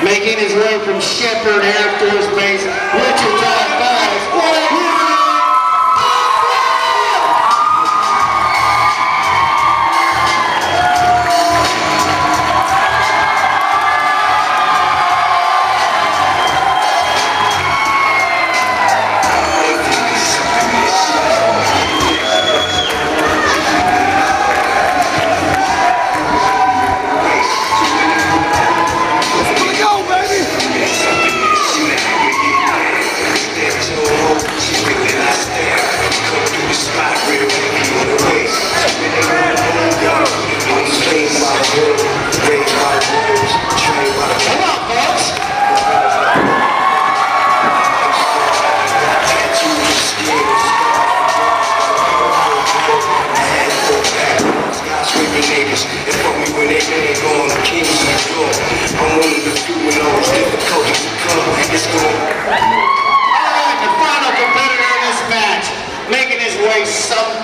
making his way from Shepherd Air Force Base, Wichita Falls.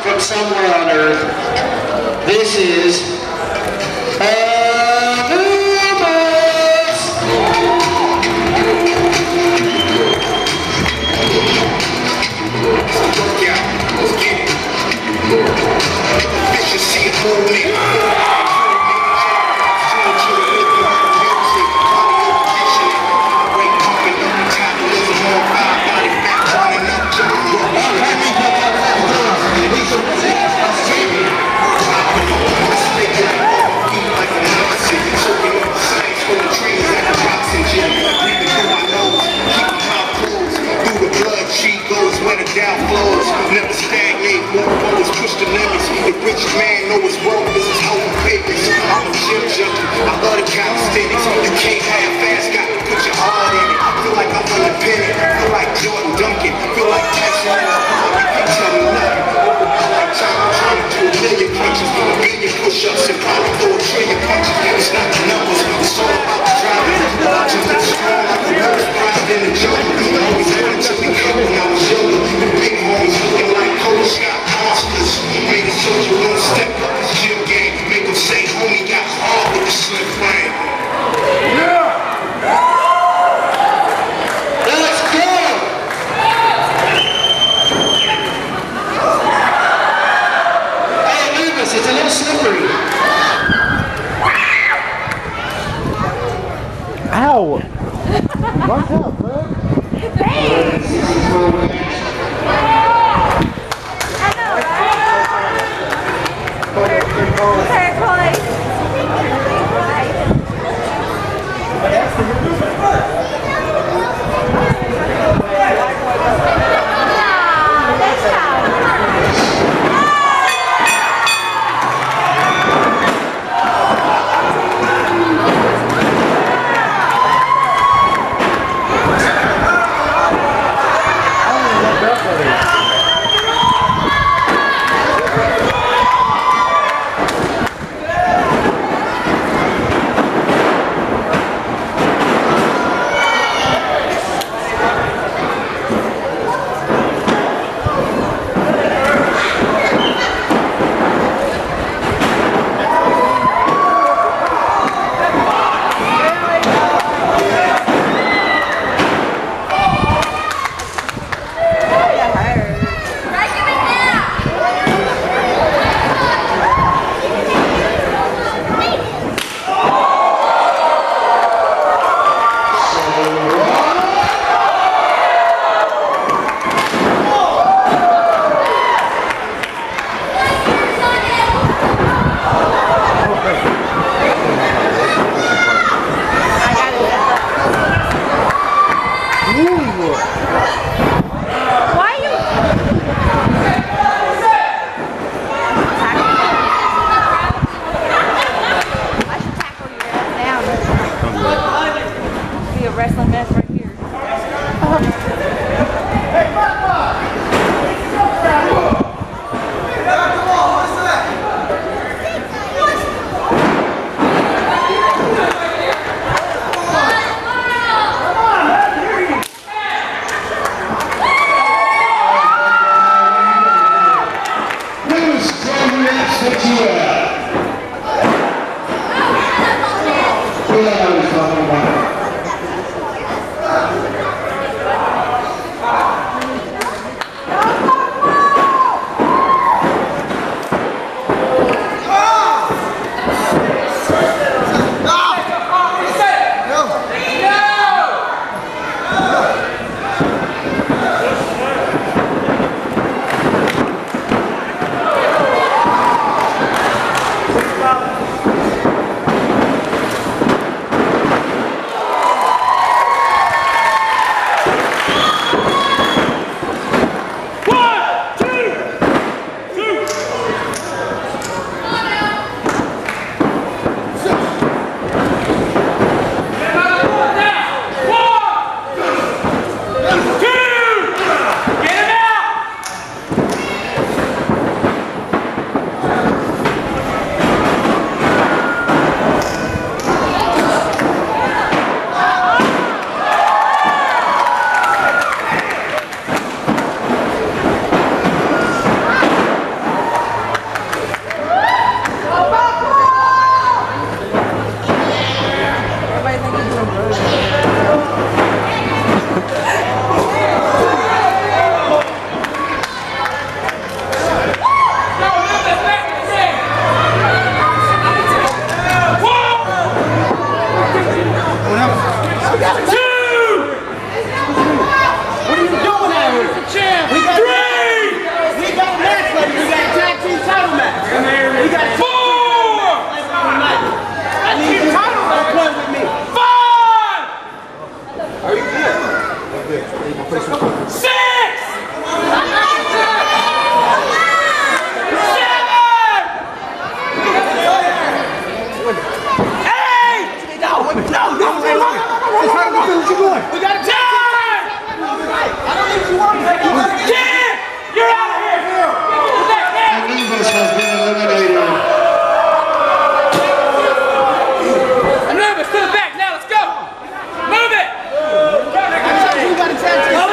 From somewhere on Earth, this is Anubis! Never stagnate, more always push the limits. The rich man know his worth, this is how he pays. I'm a gym junkie, I love the calisthenics. You can't have fast, got to put your heart in it. Feel like I'm independent, feel like Jordan Duncan, feel like Tyson in the hall, you can't tell me nothing. I like time, I'm trying to do a million punches, do a billion push-ups, and probably throw a trillion punches. It's not the numbers, it's all about the driving. Just as strong like a nurse, pride in the jungle. I always wanted to be cut when I was younger. The big homies looking like Coach Scott monsters. Made a soldier won't step up his gym game. Make him say, homie got hard with the slim frame. Yeah! Let's go! Hey, Anubis, it's a little slippery. Ow! Watch out, bud. wrestling match right here. Anubis has been eliminated. Anubis, to the back, now let's go! Move it!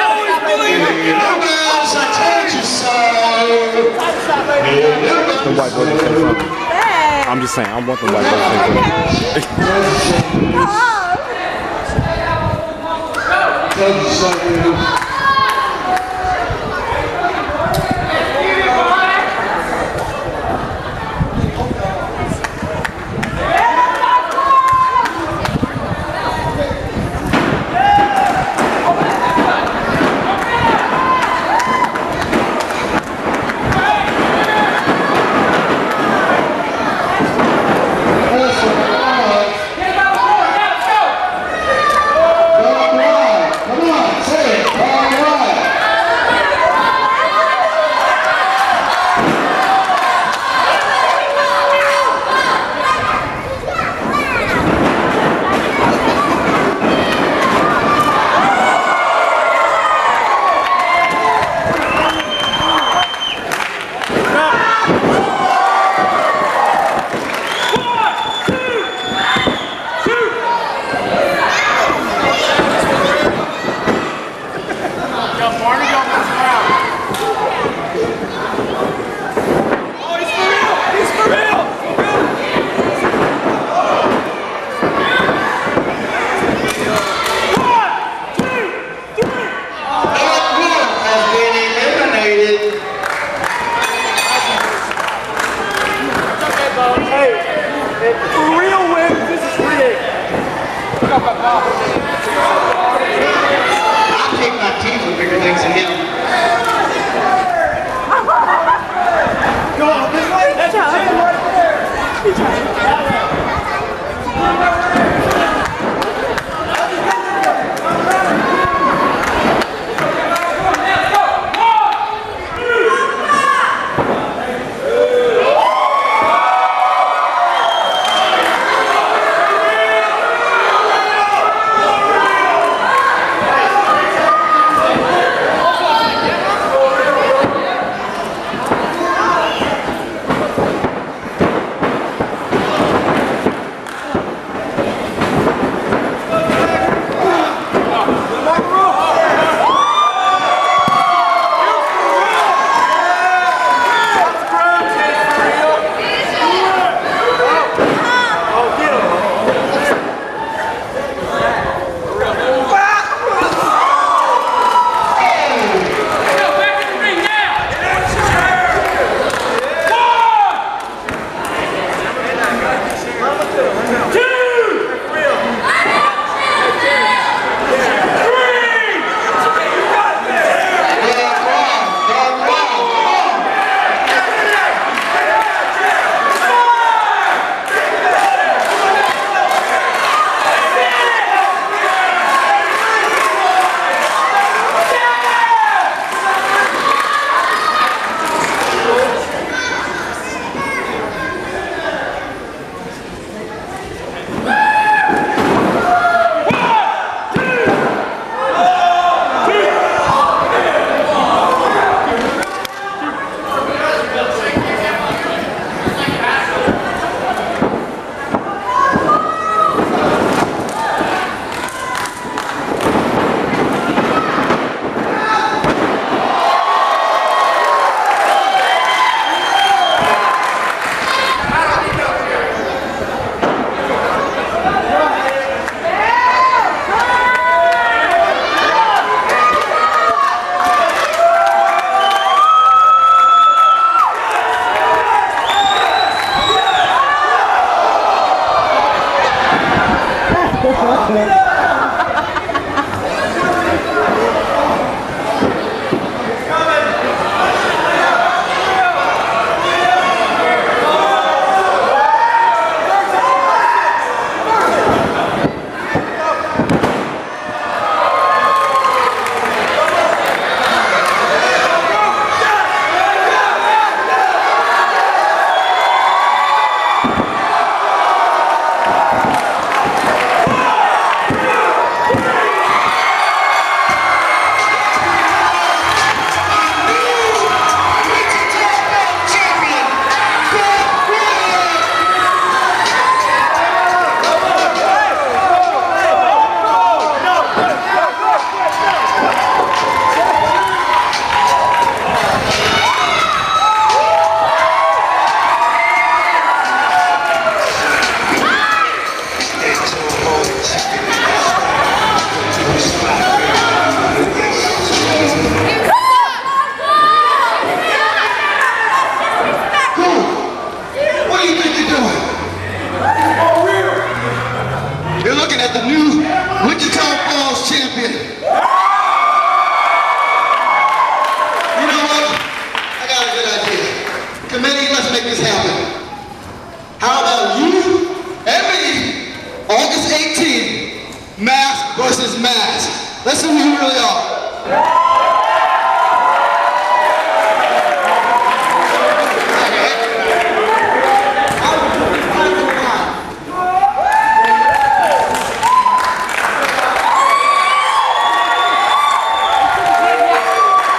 Always believe it! Anubis, I told you so. The white boy didn't say something. I'm just saying, I want the white boy to say something. Told you so, dude. I pick my teeth with bigger things than him. Go on, this way! That's right there! mask. Let's see who you really are.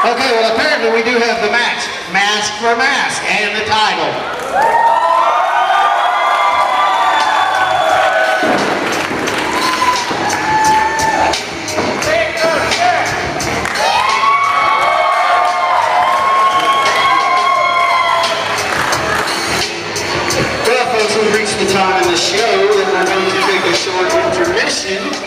Okay, well apparently we do have the match. Mask for mask and the title. Well folks, we've reached the time in the show that we're going to take a short intermission.